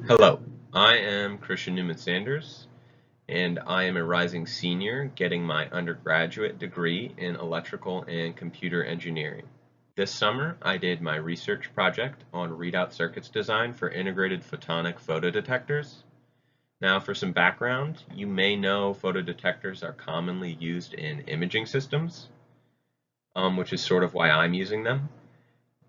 Hello, I am Christian Newman Sanders, and I am a rising senior getting my undergraduate degree in electrical and computer engineering. This summer, I did my research project on readout circuits design for integrated photonic photodetectors. Now, for some background, you may know photodetectors are commonly used in imaging systems, which is sort of why I'm using them.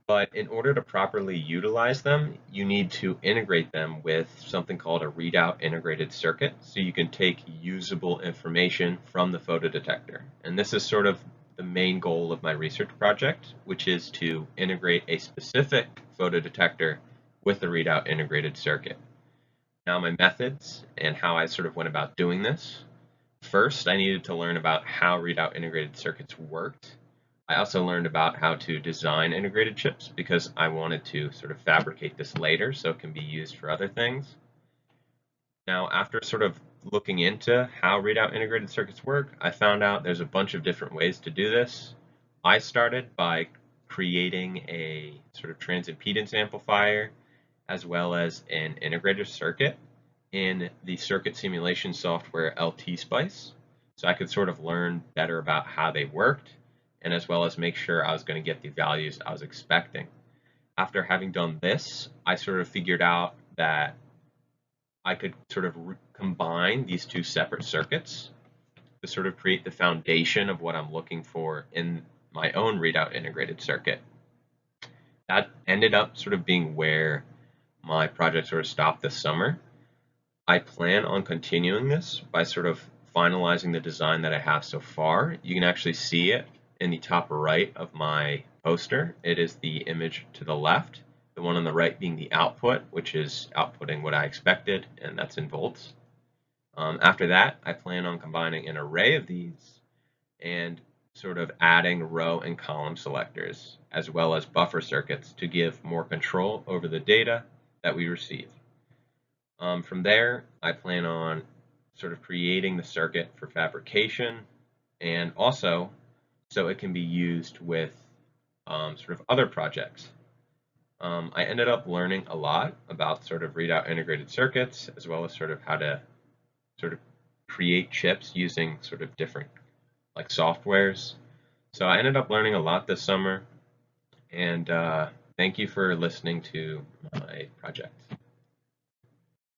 But in order to properly utilize them, you need to integrate them with something called a readout integrated circuit so you can take usable information from the photodetector. And this is sort of the main goal of my research project, which is to integrate a specific photodetector with a readout integrated circuit. Now, my methods and how I sort of went about doing this. First, I needed to learn about how readout integrated circuits worked. I also learned about how to design integrated chips because I wanted to sort of fabricate this later so it can be used for other things. Now, after sort of looking into how readout integrated circuits work, I found out there's a bunch of different ways to do this. I started by creating a sort of transimpedance amplifier as well as an integrated circuit in the circuit simulation software LT-Spice, so I could sort of learn better about how they worked and as well as make sure I was going to get the values I was expecting. After having done this, I sort of figured out that I could sort of combine these two separate circuits to sort of create the foundation of what I'm looking for in my own readout integrated circuit. That ended up sort of being where my project sort of stopped this summer. I plan on continuing this by sort of finalizing the design that I have so far. You can actually see it in the top right of my poster. It is the image to the left, the one on the right being the output, which is outputting what I expected, and that's in volts. After that, I plan on combining an array of these and sort of adding row and column selectors, as well as buffer circuits to give more control over the data that we receive. From there, I plan on sort of creating the circuit for fabrication and also so it can be used with sort of other projects. I ended up learning a lot about sort of readout integrated circuits as well as sort of how to sort of create chips using sort of different like softwares. So I ended up learning a lot this summer, and thank you for listening to my project.